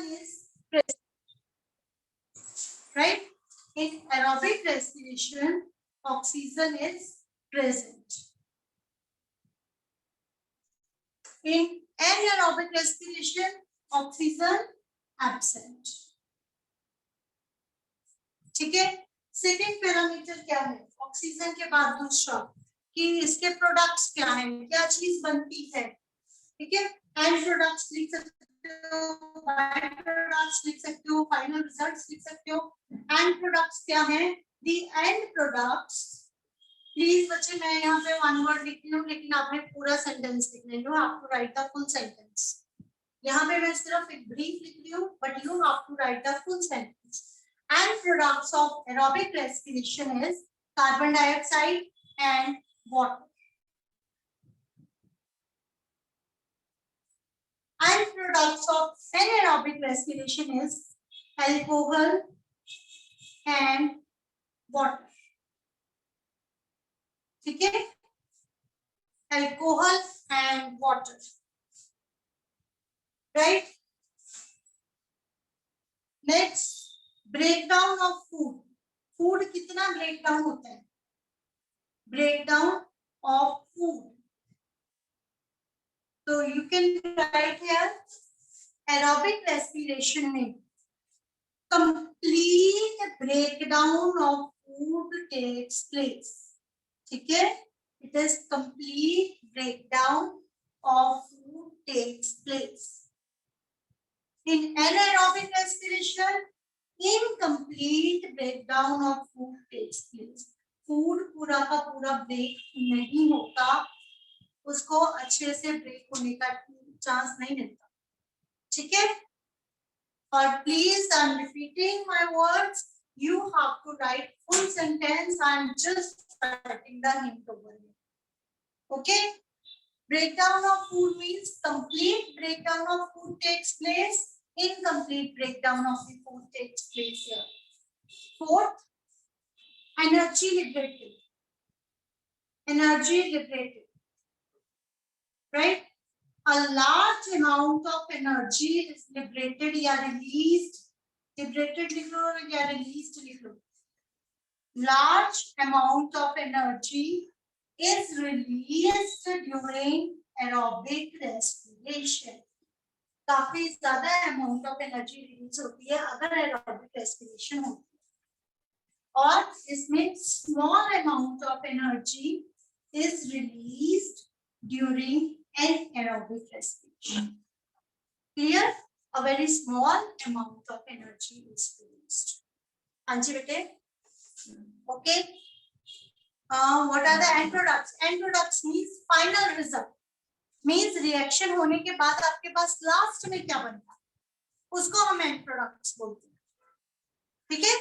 is present, right? In aerobic respiration, oxygen is present. In anaerobic respiration, oxygen absent. ठीक है. Second parameter क्या है oxygen के बाद दूसरा कि इसके प्रोडक्ट्स क्या हैं, क्या चीज बनती है. ठीक है. एंड प्रोडक्ट्स लिख सकते हो, बाय प्रोडक्ट्स लिख सकते हो, फाइनल रिजल्ट्स लिख सकते हो. एंड प्रोडक्ट्स क्या हैं? दी एंड प्रोडक्ट्स. प्लीज बच्चे मैं यहाँ पे वन वर्ड लिख रही हूँ लेकिन आपने पूरा सेंटेंस लिखना है. You have to write the full sentence. यहाँ पे मैं सिर्फ एक ब्रीफ लिख रही हूँ but you have to write the full sentence. And products of aerobic respiration is carbon dioxide and water. And products of anaerobic respiration is alcohol and water. ठीक है. Alcohol and water. Right? Next. Breakdown of food. Food कितना breakdown होता है? Breakdown of food. तो you can write here aerobic respiration में complete breakdown of food takes place. ठीक है. It is complete breakdown of food takes place. In anaerobic respiration incomplete breakdown of food takes place. Food पूरा का पूरा break नहीं होता, उसको अच्छे से ब्रेक होने का चांस नहीं मिलता. ठीक है. और please I am repeating my words, you have to write full sentence. I am just writing the hint over here. Okay. Breakdown of food means complete breakdown of food takes place. Incomplete breakdown of the food takes place here. Fourth, energy liberated. Energy liberated. Right? A large amount of energy is liberated या released. Liberated लिख लो या released लिख लो. Large amount of energy is released during aerobic respiration. काफी ज्यादा amount of energy release होती है अगर aerobic respiration होती है. और इसमें small amount of energy is released during anaerobic respiration. Clear? A very small amount of energy is released. हाँ जी बेटे. Okay. What are the end products? And products means final result. Means reaction होने के बाद आपके पास last में क्या बनता है उसको हम एंड प्रोडक्ट्स बोलते हैं. ठीक है.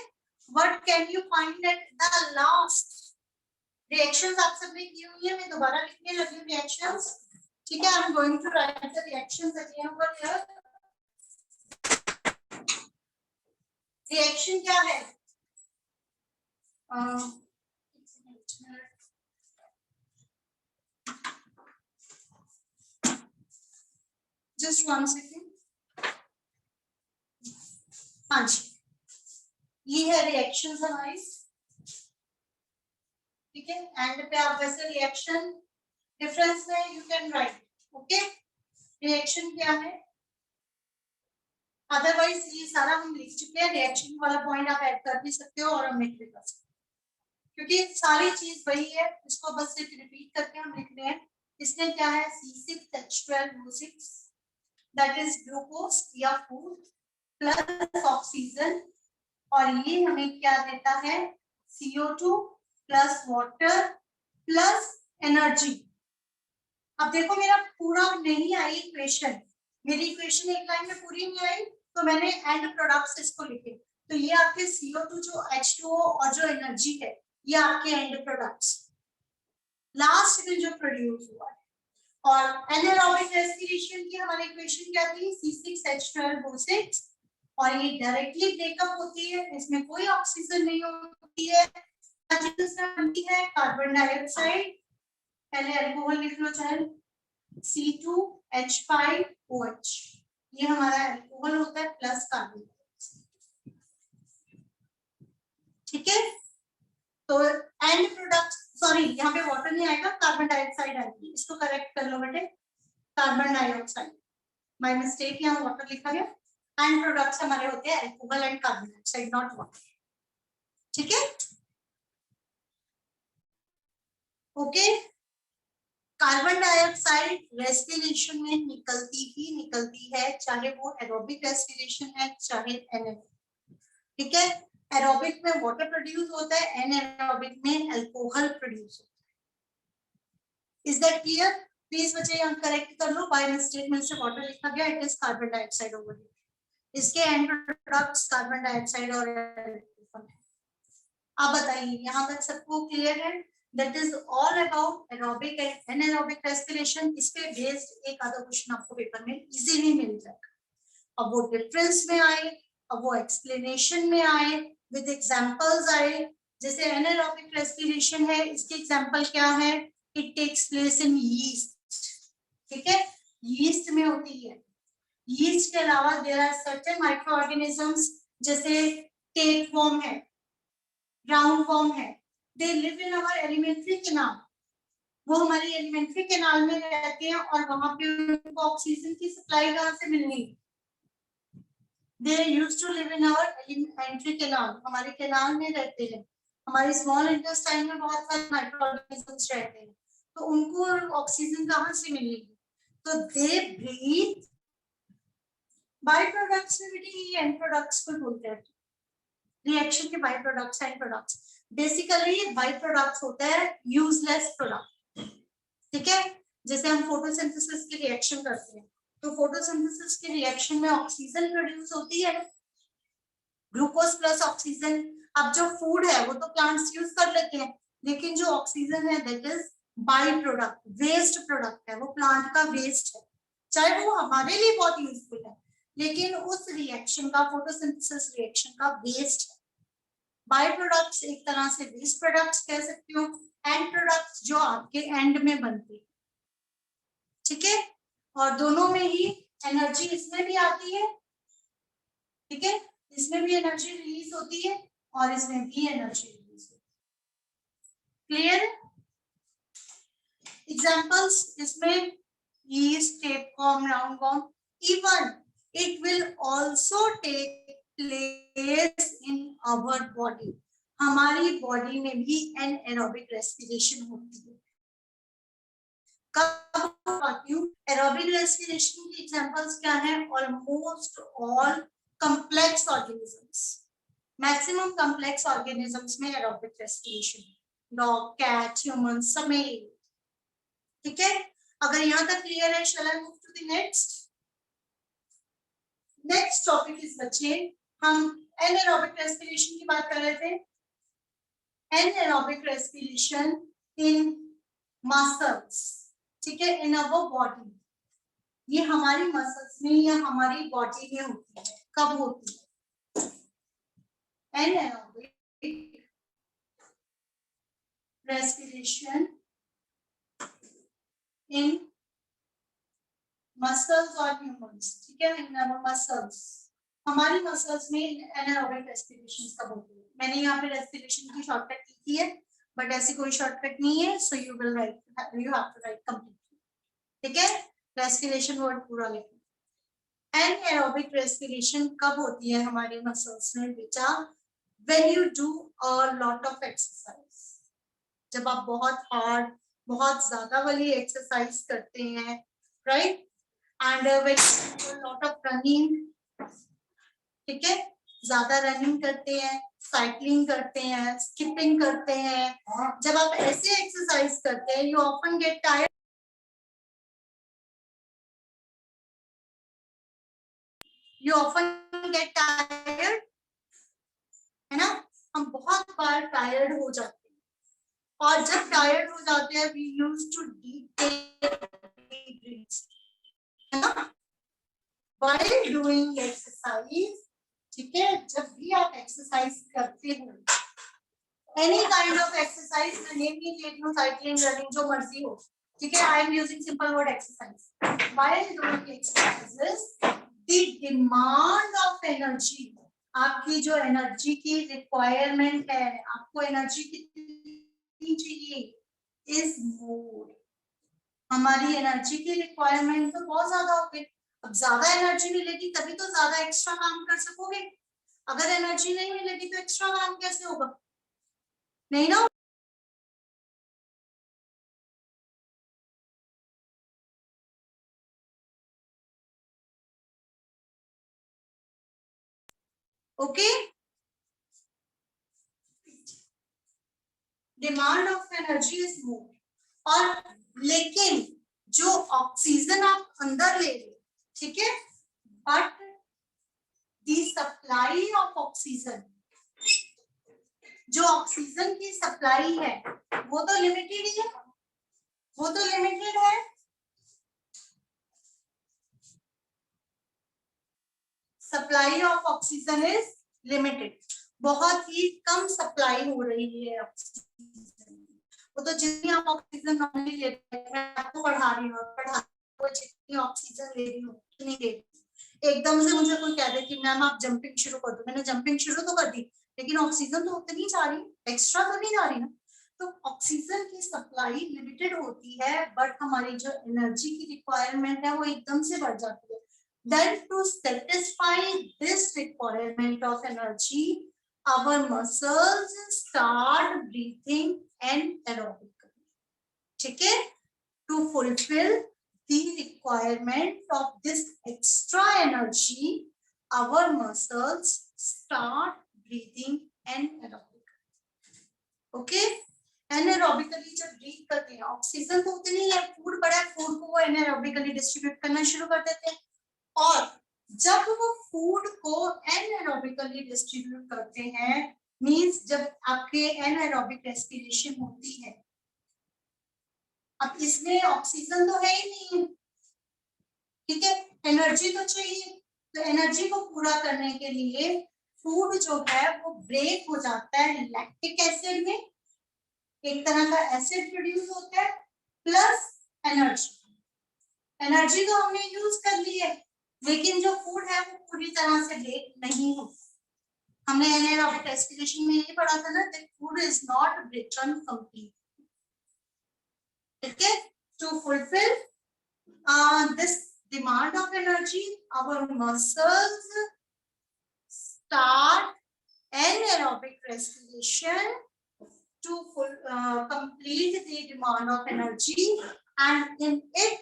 What can you find at the last? Reactions आप सबने की हुई है, मैं दोबारा लिखने लगी हूं रिएक्शंस. ठीक है. I am going to write the reactions again over here. Reaction क्या है? Just 1 second. हाँ जी. ये है रिएक्शंस हमारी. ठीक है. एंड पे आप वैसे रिएक्शन डिफरेंस में you can right. Okay. Reaction क्या है? अदरवाइज ये सारा हम लिख चुके हैं. रिएक्शन वाला पॉइंट आप ऐड कर भी सकते हो और ओमिट भी कर सकते हो क्योंकि सारी चीज वही है. इसको बस सिर्फ रिपीट करके हम लिख रहे हैं. इसमें क्या है? C6H12O6 that is ग्लूकोज या फूड प्लस ऑक्सीजन और ये हमें क्या देता है? CO2 plus water plus energy. अब देखो मेरा पूरा नहीं आई इक्वेशन. मेरी इक्वेशन एक लाइन में पूरी नहीं आई तो मैंने एंड प्रोडक्ट्स इसको लिखे. तो ये आपके CO2 जो H2O और जो एनर्जी है ये आपके एंड प्रोडक्ट्स लास्ट में जो प्रोड्यूस हुआ है. और एनाएरोबिक रेस्पिरेशन की हमारी इक्वेशन क्या थी? C6H12O6 और ये डायरेक्टली ब्रेकअप होती है. इसमें कोई ऑक्सीजन नहीं होती है. बनती है कार्बन डाइऑक्साइड. पहले अल्कोहल लिख लो चाहे C2H5OH. ये हमारा अल्कोहल होता है प्लस नहीं आएगा, कार्बन डाइऑक्साइड आएगी। इसको करेक्ट कर लो बेटे, कार्बन डाइऑक्साइड, बाय मिस्टेक यहाँ वाटर लिखा गया। एंड प्रोडक्ट्स हमारे होते हैं alcohol and carbon dioxide, not water. ठीक है, ओके। कार्बन डाइऑक्साइड रेस्पिरेशन में निकलती ही निकलती है, चाहे वो एरोबिक रेस्पिरेशन है चाहे एनारोबिक। ठीक है, एरोबिक में वाटर प्रोड्यूस होता है, एनारोबिक में अल्कोहल प्रोड्यूस होता है। Is that clear? प्लीज बच्चे यहाँ करेक्ट कर लो, बाय मिस्टेक में से वाटर लिखा गया, it is carbon dioxide over here. इसके एंड प्रोडक्ट्स कार्बन डाइऑक्साइड और अल्कोहल है। आप बताइए यहाँ तक सबको क्लियर है? That is all about aerobic and anaerobic respiration। इस पे बेस्ड एक आधा क्वेश्चन आपको पेपर में इजीली मिल जाएगा। अब वो डिफरेंस में आए, अब वो एक्सप्लेनेशन में आए, विद एग्जांपल्स आए। जैसे एनाएरोबिक रेस्पिरेशन है, इसके एग्जांपल क्या है? It takes place in yeast. ठीक है, यीस्ट में होती है। यीस्ट के अलावा there are certain micro organisms, जैसे टेप वर्म है, राउंड वर्म है, they live in our alimentary canal। वो हमारी एलिमेंट्री कैनाल में रहते हैं और वहां पे उनको ऑक्सीजन की सप्लाई कहाँ से मिलनी? they used to live in our alimentary canal, हमारे कैनाल में रहते हैं। हमारे स्मॉल इंटेस्टाइन में बहुत सारे माइक्रो ऑर्गेनिजम्स रहते हैं, तो उनको ऑक्सीजन कहाँ से मिलेगी? तो they breathe बाय प्रोडक्ट्स में भी एंड प्रोडक्ट्स को बोलते हैं। रिएक्शन के by products and products, basically by products होता है यूजलेस प्रोडक्ट। ठीक है, जैसे हम फोटोसिंथेसिस की रिएक्शन करते हैं, तो फोटोसिंथेसिस की रिएक्शन में ऑक्सीजन प्रोड्यूस होती है, ग्लूकोज प्लस ऑक्सीजन। अब जो फूड है वो तो प्लांट्स यूज कर लेते हैं, लेकिन जो ऑक्सीजन है that is by product, waste product है, वो प्लांट का वेस्ट है। चाहे वो हमारे लिए बहुत यूजफुल है, लेकिन उस रिएक्शन का, फोटोसिंथेसिस रिएक्शन का वेस्ट है। बाय प्रोडक्ट्स एक तरह से वेस्ट प्रोडक्ट्स कह सकती हो, एंड प्रोडक्ट्स जो आपके एंड में बनते हैं। ठीक है, और दोनों में ही एनर्जी इसमें भी आती है। ठीक है, इसमें भी एनर्जी रिलीज होती है और इसमें भी एनर्जी रिलीज होती है। क्लियर? एग्जांपल्स इसमें yeast, tapeworm, roundworm, even it will also take place in our body। हमारी बॉडी में भी एनाएरोबिक रेस्पिरेशन होती है। कब होती है? एरोबिक रेस्पिरेशन की एग्जांपल्स क्या हैं? Almost all complex organisms, maximum complex organisms में aerobic respiration, dog, cat, human, सब में। ठीक है, अगर यहाँ तक क्लियर है, shall I move to the next? Next topic is बच्चे, हम एनाएरोबिक रेस्पिरेशन की बात कर रहे थे। एनाएरोबिक रेस्पिरेशन इन मसल्स, ठीक है, इन अवर बॉडी। ये हमारी मसल्स में या हमारी बॉडी में होती है। कब होती है? एनाएरोबिक रेस्पिरेशन इन मसल्स और ह्यूमंस। ठीक है, इन अवर मसल्स, हमारी मसल्स में एनाएरोबिक रेस्पिरेशन कब होती है? मैंने यहाँ पे रेस्पिरेशन की शॉर्टकट लिखी है, बट ऐसी कोई शॉर्टकट नहीं है, so you will write, you have to write completely. ठीक है, रेस्पिरेशन वर्ड पूरा लिखना। एनाएरोबिक रेस्पिरेशन कब होती है हमारे मसल्स में बेटा? When you do a lot of exercise, जब आप बहुत हार्ड, बहुत ज्यादा वाली एक्सरसाइज करते हैं, right? And when you do a lot of running, ठीक है, ज्यादा रनिंग करते हैं, साइकिलिंग करते हैं, स्किपिंग करते हैं, जब आप ऐसे एक्सरसाइज करते हैं, you often get tired, you often get tired, है ना? हम बहुत बार टायर्ड हो जाते हैं, और जब टायर्ड हो जाते हैं we use to take deep breaths, है ना? व्हाइल डूइंग एक्सरसाइज, ठीक है, जब भी आप एक्सरसाइज करते हो, any kind of exercise, name नहीं ले रही हूँ, साइकिलिंग, रनिंग, जो मर्जी हो, ठीक है, I am using simple word exercise. While doing exercises the demand of energy, आपकी जो एनर्जी की रिक्वायरमेंट है, आपको एनर्जी कितनी चाहिए? is moved. हमारी एनर्जी की रिक्वायरमेंट तो बहुत ज्यादा हो गई, अब ज्यादा एनर्जी मिलेगी तभी तो ज्यादा एक्स्ट्रा काम कर सकोगे, अगर एनर्जी नहीं मिलेगी तो एक्स्ट्रा काम कैसे होगा, नहीं ना। Okay, demand of energy is more. और लेकिन जो ऑक्सीजन आप अंदर ले रहे हो, ठीक है, but the supply of oxygen, जो ऑक्सीजन की सप्लाई है वो तो लिमिटेड ही है, वो तो लिमिटेड है। Supply of oxygen is limited, बहुत ही कम सप्लाई हो रही है ऑक्सीजन। वो तो जितनी आप ऑक्सीजन नॉर्मली लेते हैं, मैं आपको पढ़ा रही हूँ, जितनी ऑक्सीजन ले रही हूँ उतनी ले रही हूँ। एकदम से मुझे कोई कह दे कि मैम आप जंपिंग शुरू कर दो, मैंने जंपिंग शुरू तो कर दी, लेकिन ऑक्सीजन तो उतनी जा रही, एक्स्ट्रा तो नहीं जा रही ना। तो ऑक्सीजन की सप्लाई लिमिटेड होती है, बट हमारी जो एनर्जी की रिक्वायरमेंट है वो एकदम से बढ़ जाती है। Then to satisfy this requirement of energy, our muscles start breathing anaerobically. ठीक है, to fulfill the requirement of this extra energy, our muscles start breathing anaerobically. Okay, anaerobically जब ब्रीथ करते हैं, ऑक्सीजन तो उतनी है, फूड बड़ा है, फूड को वो एनारोबिकली डिस्ट्रीब्यूट करना शुरू कर देते हैं, और जब वो फूड को एनारोबिकली डिस्ट्रीब्यूट करते हैं, मींस जब आपके एनारोबिक रेस्पिरेशन होती है, अब इसमें ऑक्सीजन तो है ही नहीं है, ठीक है, एनर्जी तो चाहिए, तो एनर्जी को पूरा करने के लिए फूड जो है वो ब्रेक हो जाता है लैक्टिक एसिड में, एक तरह का एसिड प्रोड्यूस होता है, प्लस एनर्जी। एनर्जी तो हमने यूज कर ली है, लेकिन जो फूड है वो पूरी तरह से ब्रेक नहीं हो। हमने एनारोबिक रेस्पिरेशन में ये पढ़ा था ना, that food is not broken complete. ठीक है, to fulfil this demand of energy, our muscles start anaerobic respiration to complete the demand of energy, and in it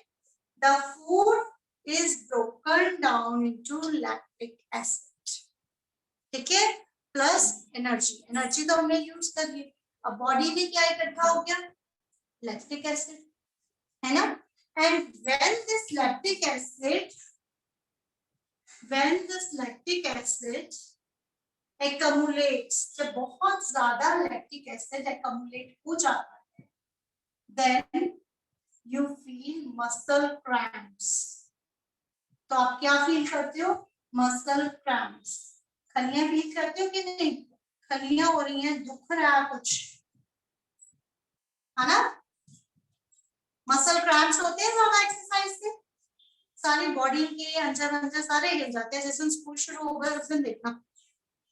the food is broken down into lactic acid. ठीक है, plus energy, energy तो हमने use कर ली, अब body में क्या इकट्ठा हो गया, लैक्टिक एसिड, है ना। And when this lactic acid accumulates, जब बहुत ज्यादा लैक्टिक एसिड accumulate हो जाता है, then you feel muscle cramps। तो आप क्या फील करते हो, मसल क्रैम्प्स। खलियां फील करते हो कि नहीं, खलियां हो रही हैं, दुख रहा है कुछ, है ना। मसल क्रैम्प्स होते हैं ज्यादा एक्सरसाइज से, सारी बॉडी के अंदर सारे हिल जाते हैं, जैसे स्कूल शुरू हो गए उस दिन देखना,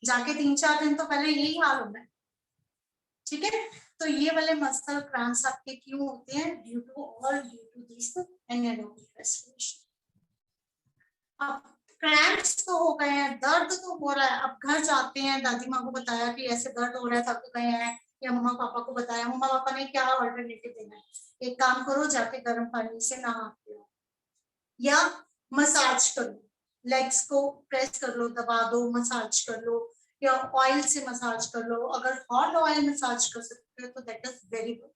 जाके 3-4 दिन तो पहले यही हाल होता है, ठीक है। तो ये वाले मसल क्रैम्प्स आपके क्यों होते हैं, due to this anaerobic respiration. अब क्रैम्प्स तो हो गए हैं, दर्द तो हो रहा है, अब घर जाते हैं, दादी माँ को बताया कि ऐसे दर्द हो रहा है, थक गए हैं, या मम्मा पापा को बताया, मम्मा पापा ने क्या अल्टरनेटिव देना है, एक काम करो, जाके गर्म पानी से नहाते हो या मसाज करो, लेग्स को प्रेस कर लो, दबा दो, मसाज कर लो, या ऑयल से मसाज कर लो, अगर हॉट ऑयल मसाज कर सकते हो तो दैट इज वेरी गुड।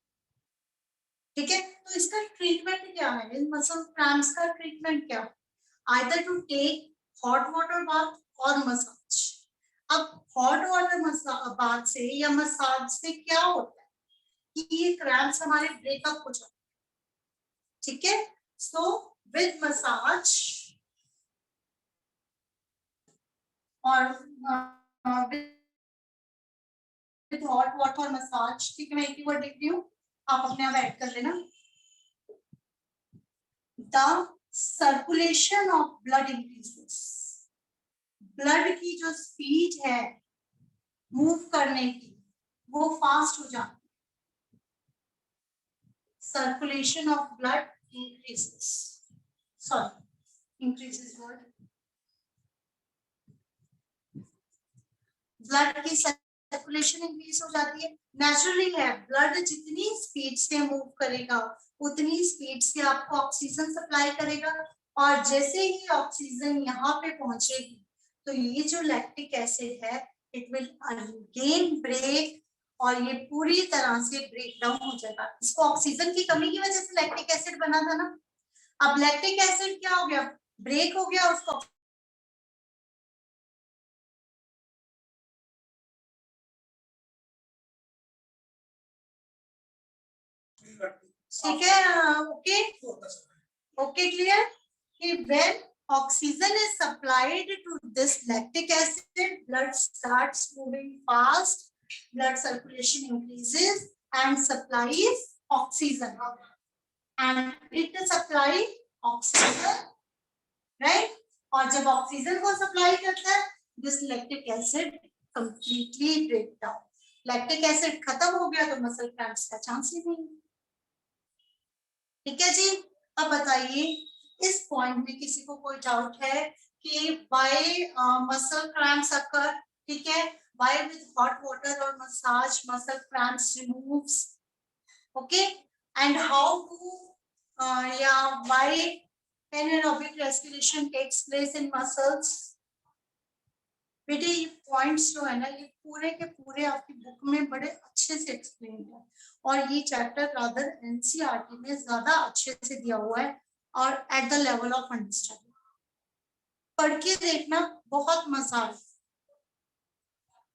ठीक है, तो इसका ट्रीटमेंट क्या है, इन मसल क्रैम्प्स का ट्रीटमेंट क्या है, either to take hot water bath or massage। अब hot water bath से या मसाज से क्या होता है कि ये क्रैम्प्स हमारे ब्रेकअप हो जाते हैं, ठीक है। सो विद मसाज और विद हॉट वाटर मसाज, ठीक है, मैं एक ही वर्ड लिख रही हूँ, आप अपने आप ऐड कर लेना। The circulation of blood increases, blood की जो स्पीड है मूव करने की वो फास्ट हो जाती circulation of blood increases. Sorry, increases what? Blood की सर्कुलेशन इंक्रीज हो जाती है. नेचुरली है, ब्लड जितनी स्पीड से मूव करेगा उतनी स्पीड से आपको ऑक्सीजन सप्लाई करेगा, और जैसे ही ऑक्सीजन यहाँ पे पहुंचेगी तो ये जो लैक्टिक एसिड है इट विल अगेन ब्रेक, और ये पूरी तरह से ब्रेक डाउन हो जाएगा. इसको ऑक्सीजन की कमी की वजह से लैक्टिक एसिड बना था ना. अब लैक्टिक एसिड क्या हो गया, ब्रेक हो गया, उसको ठीक है. ओके ओके, क्लियर कि when oxygen is supplied to this lactic acid, blood starts moving fast, blood circulation increases and supplies oxygen, and it supply oxygen, right? और जब ऑक्सीजन को सप्लाई करता है this lactic acid completely break down. Lactic acid खत्म हो गया तो muscle cramps का चांस ही नहीं. ठीक है जी. अब बताइए इस पॉइंट में किसी को कोई डाउट है कि व्हाई मसल क्रैम्प्स अकर. ठीक है, व्हाई विद हॉट वाटर और massage muscle cramps removes. Okay, and how to या why anaerobic respiration takes place in muscles. बेटे ये पॉइंट्स जो है ना ये पूरे के पूरे आपकी बुक में बड़े अच्छे से एक्सप्लेन है, और ये चैप्टर रादर एनसीईआरटी में ज्यादा अच्छे से दिया हुआ है और at the level of understanding. पढ़ के देखना, बहुत मजा आए.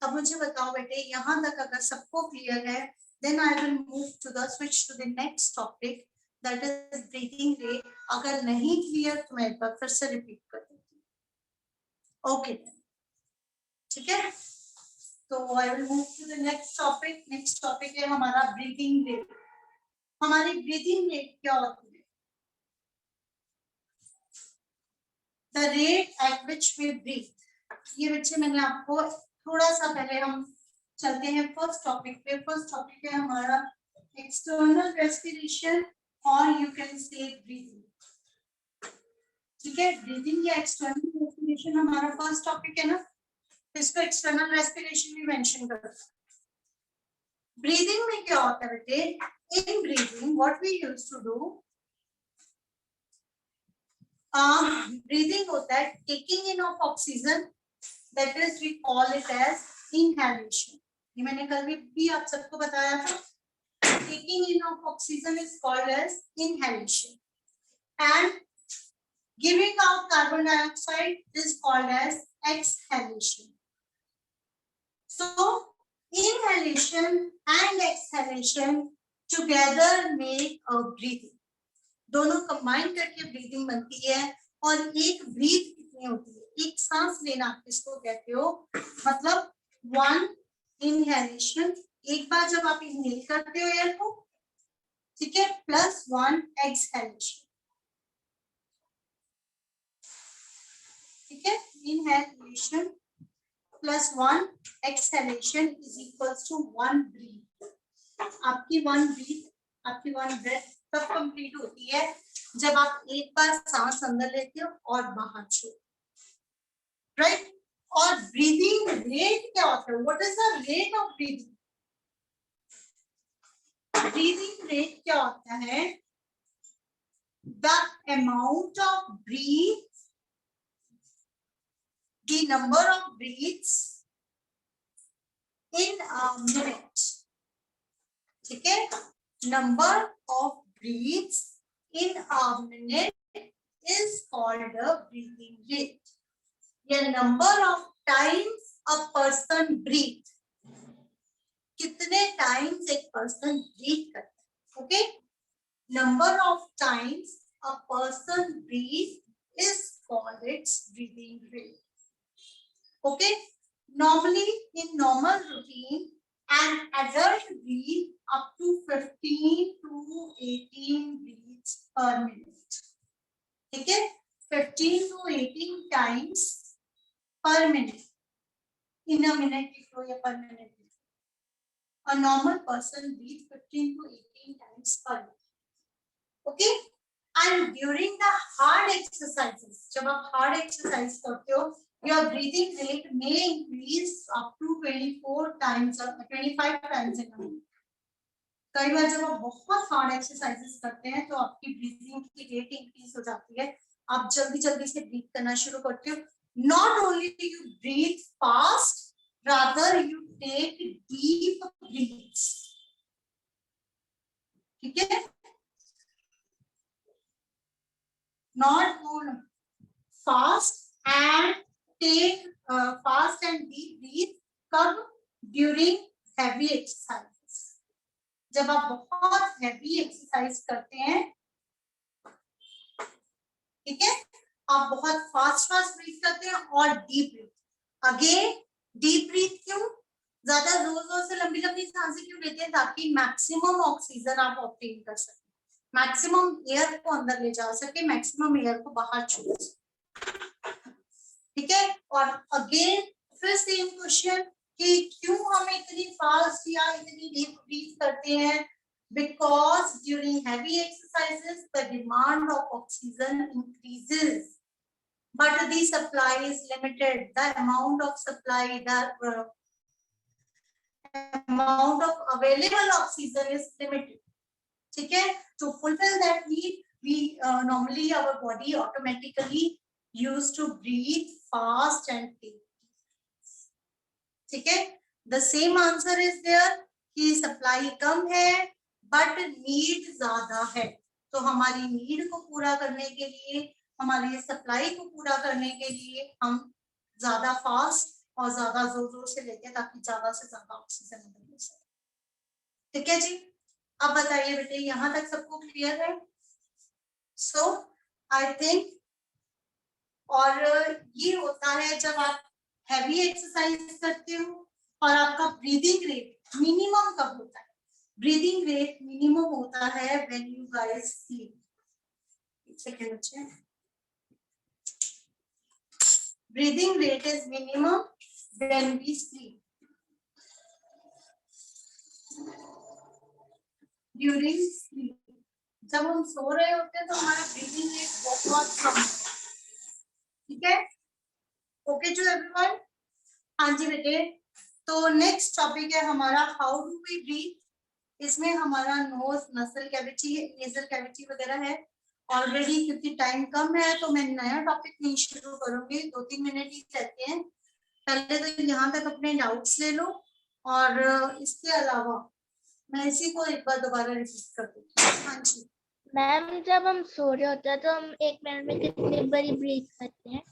अब मुझे बताओ बेटे, यहाँ तक अगर सबको क्लियर है then I will move to the switch to the next topic, that is breathing rate. अगर नहीं क्लियर तो मैं एक बार फिर से रिपीट कर देती हूँ. ओके, ठीक है. तो I will move to the next topic. Next topic है हमारा ब्रीथिंग रेट. हमारी ब्रीथिंग रेट क्या होती है? The rate at which we breathe. ये बच्चे मैंने आपको थोड़ा सा पहले, हम चलते हैं फर्स्ट टॉपिक पे. फर्स्ट टॉपिक है हमारा एक्सटर्नल रेस्पिरेशन और यू कैन से ब्रीथिंग. ठीक है, ब्रीथिंग या एक्सटर्नल रेस्पिरेशन हमारा फर्स्ट टॉपिक है ना, इसको एक्सटर्नल रेस्पिरेशन भी मेंशन करते हैं. ब्रीदिंग में क्या होता है बेटे? In breathing what we used to do, breathing होता है taking in of oxygen, that is we call it as inhalation. ये मैंने कल भी आप सबको बताया था. Taking in of oxygen is called as inhalation, and giving out carbon dioxide is called as exhalation. So inhalation and exhalation together make a breathing. दोनों combine करके ब्रीदिंग बनती है. और एक ब्रीथ कितनी होती है? एक सांस लेना किसको कहते हो? मतलब वन इनहेलेशन, एक बार जब आप इनहेल करते हो एयर को, ठीक है, प्लस वन एक्सहेलेशन. ठीक है, inhalation plus one exhalation is equals to one breath. आपकी वन ब्रीथ, आपकी वन ब्रेथ तब कंप्लीट होती है जब आप एक बार सांस अंदर लेते हो और बाहर छोड़ते, राइट? और ब्रीदिंग रेट क्या होता है? What is the rate of breathing? Breathing rate क्या होता है? The amount of breath, the number of breaths in a minute. ठीक है, number of breaths in a minute is called a breathing rate. या number of times a person breathe, कितने times एक person breathe करता है. Okay, number of times a person breathe is called its breathing rate. Okay, normally in normal routine an adult breathe up to 15 to 18 breaths per minute. ठीक है, 15 to 18 times per minute. In a minute या per minute. A normal person breathes 15 to 18 times per minute. Okay. And during the hard exercises, जब आप hard exercise करते हो, your breathing rate may increase up to 24 times और 25 times in a minute. कई बार जब आप बहुत हार्ड एक्सरसाइजेस करते हैं तो आपकी ब्रीथिंग की रेट इंक्रीज हो जाती है, आप जल्दी जल्दी से ब्रीथ करना शुरू करते हो। Not only you breathe fast, rather you take deep breaths, ठीक है। Not fast and take fast and deep breath कब? During heavy exercises, जब आप बहुत heavy exercise करते हैं, ठीक है, आप बहुत फास्ट ब्रीथ करते हैं और deep breath. Again deep breath क्यों? ज्यादा जोर जोर से लंबी लंबी सांसें क्यों लेते हैं? ताकि मैक्सिमम ऑक्सीजन आप ऑब्टेन कर सके, मैक्सिमम एयर को अंदर ले जा सके, मैक्सिमम एयर को बाहर छोड़ सके, ठीक है। और अगेन फिर सेम क्वेश्चन कि क्यों हम इतनी फास्ट या इतनी डीप ब्रीथ करते हैं? Because during heavy exercises the demand of oxygen increases, but the supply is limited. The amount of supply, the amount of available oxygen is limited, ठीक है। To fulfill that need, we normally our body automatically used to breathe fast and deep, ठीक है। The same answer is there कि supply कम है but need ज्यादा है, तो हमारी नीड को पूरा करने के लिए, हमारी सप्लाई को पूरा करने के लिए हम ज्यादा फास्ट और ज्यादा जोर जोर से लेते हैं ताकि ज्यादा से ज्यादा ऑक्सीजन अंदर ले सके, ठीक है जी। अब बताइए बेटे, यहां तक सबको क्लियर है? सो आई थिंक, और ये होता है जब आप हैवी एक्सरसाइज करते हो और आपका ब्रीदिंग रेट मिनिमम कब होता है? ब्रीदिंग रेट मिनिमम होता है व्हेन यू गाइस स्लीप। एक सेकंड बच्चे, breathing rate is minimum when we sleep, during sleep. जब हम सो रहे होते हैं तो हमारा ब्रीदिंग रेट बहुत कम है, ठीक है। ओके जो एवरीवन, हाँ जी बेटे। तो नेक्स्ट टॉपिक है हमारा हाउ डू वी ब्रीथ। इसमें हमारा नोज, नसल कैविटी, नेजल कैविटी वगैरह है। ऑलरेडी क्योंकि टाइम कम है तो मैं नया टॉपिक नहीं शुरू करूंगी, 2-3 मिनट ही रहते हैं। पहले तो यहाँ तक अपने डाउट्स ले लो, और इसके अलावा मैं इसी को एक बार दोबारा रिपीट कर दूंगी। हाँ जी मैम, जब हम सो रहे होते हैं तो हम 1 मिनट में कितनी बारी ब्रीथ करते हैं?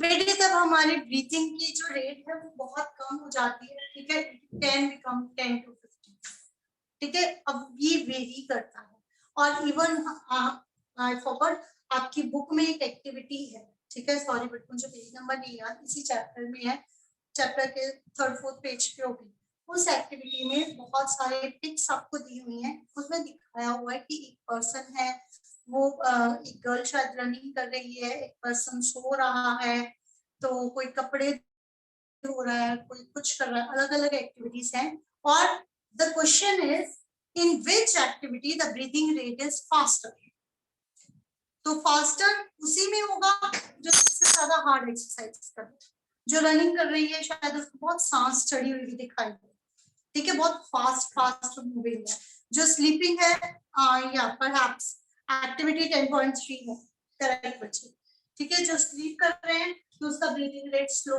बेटे तब हमारी ब्रीथिंग की जो रेट है वो बहुत कम हो जाती है, ठीक है। 10 to 15, ठीक है। अब ये वेरी करता है, और इवन आई फॉरगॉट, आपकी बुक में एक एक्टिविटी है, ठीक है। सॉरी बट मुझे पेज नंबर नहीं याद, इसी चैप्टर में है, चैप्टर के 3rd-4th पेज पे होगी। उस एक्टिविटी में बहुत सारे पिक्स आपको दी हुई हैं, उसमें दिखाया हुआ है कि एक पर्सन है, वो एक गर्ल शायद रनिंग कर रही है, एक पर्सन सो रहा है, तो कोई कपड़े हो रहा है, कोई कुछ कर रहा है, अलग अलग एक्टिविटीज हैं। और the question is in which activity the breathing rate is faster. तो फास्टर उसी में होगा जो सबसे ज्यादा हार्ड एक्सरसाइज कर रहा है। जो रनिंग कर रही है शायद उसको बहुत सांस चढ़ी हुई भी दिखाई दे, ठीक है, बहुत फास्ट मूविंग है। जो स्लीपिंग है, या परहैप्स एक्टिविटी 10.3 है, करेक्ट बच्चे, ठीक है। जो स्लीप कर रहे हैं तो उसका ब्रीदिंग रेट स्लो,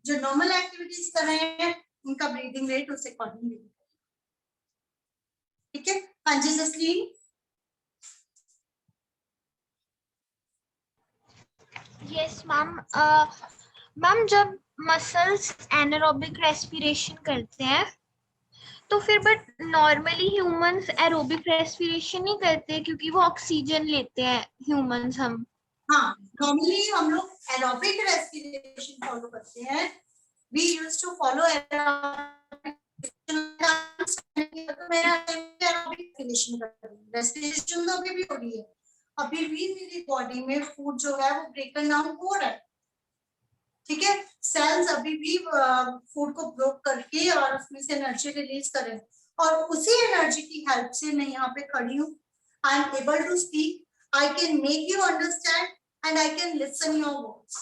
जो नॉर्मल एक्टिविटीज कर रहे हैं उनका ब्रीदिंग रेट उस अकॉर्डिंग, ठीक है। हाँ जी जसलीन। Yes ma'am. मैम, जब मसल्स एनारोबिक रेस्पिरेशन करते हैं तो फिर but normally humans aerobic respiration नहीं करते क्योंकि वो ऑक्सीजन लेते हैं ह्यूमंस हम। हाँ, नॉर्मली हम लोग एरोबिक रेस्पिरेशन फॉलो करते हैं। We used to follow aerobic respiration तो अभी भी हो रही है, अभी भी मेरी बॉडी में फूड जो है वो ब्रेकन डाउन हो रहा है, ठीक है। सेल्स अभी भी फूड को ब्रोक करके और उसमें से एनर्जी रिलीज करें, और उसी एनर्जी की हेल्प से मैं यहाँ पे खड़ी हूँ. I am able to speak, I can make you understand and I can listen your words.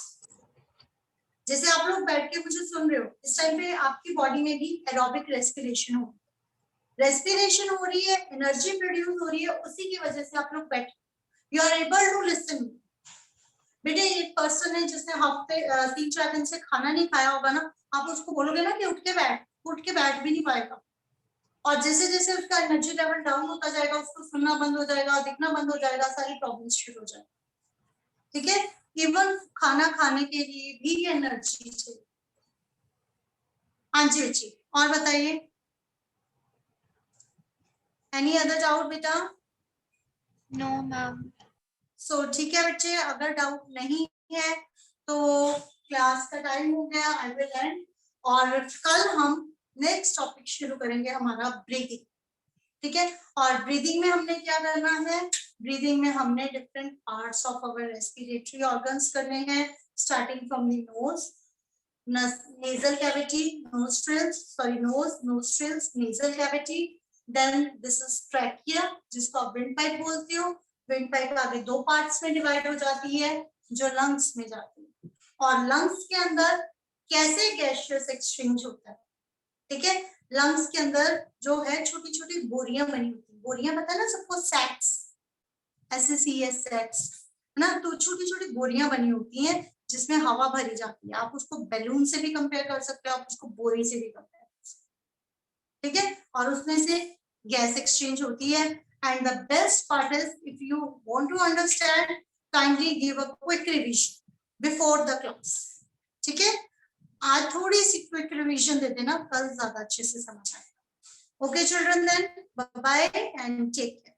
जैसे आप लोग बैठ के मुझे सुन रहे हो, इस टाइम पे आपकी बॉडी में भी एरोबिक रेस्पिरेशन हो रही है, एनर्जी प्रोड्यूस हो रही है, उसी की वजह से आप लोग बैठे, you are able to listen. बेटे एक पर्सन है जिसने हफ्ते 3-4 दिन से खाना नहीं खाया होगा ना, आप उसको बोलोगे ना कि उठ के बैठ भी नहीं पाएगा. और जैसे जैसे उसका एनर्जी लेवल डाउन होता जाएगा, उसको सुनना बंद हो जाएगा, दिखना बंद हो जाएगा, सारी प्रॉब्लम्स शुरू हो जाएगी. ठीक है, इवन खाना खाने के लिए भी एनर्जी चाहिए. हाँ जी बच्ची, और बताइए, एनी अदर डाउट बेटा? No ma'am. सो ठीक है बच्चे, अगर डाउट नहीं है तो क्लास का टाइम हो गया, आई विल एंड. और कल हम नेक्स्ट टॉपिक शुरू करेंगे हमारा ब्रीदिंग. ठीक है, और ब्रीदिंग में हमने क्या करना है, ब्रीदिंग में हमने different parts of our respiratory organs करने हैं, starting from the nose, nasal cavity, nostrils, nasal cavity. Then this is trachea, जिसको आप विंड पाइप बोलते हो. विंड पाइप आगे 2 पार्ट्स में डिवाइड हो जाती है, जो लंग्स में जाती है. और लंग्स के अंदर कैसे गैसियस एक्सचेंज होता है. ठीक है, लंग्स के अंदर जो है छोटी छोटी बोरियां बनी होती है. बोरियां पता है ना सबको, सैक्स, SACS सैक्स है ना. तो छोटी छोटी बोरियां बनी होती हैं जिसमें हवा भरी जाती है. आप उसको बैलून से भी कंपेयर कर सकते हो, आप उसको बोरी से भी कंपेयर कर सकते हो. ठीक है, और उसमें से गैस एक्सचेंज होती है. And the best part is, if you want to understand, kindly give a quick revision before the class. ठीक है, आज थोड़ी सी क्विक रिवीजन दे देना, कल ज्यादा अच्छे से समझ आएगा. Okay children, then bye bye and take care.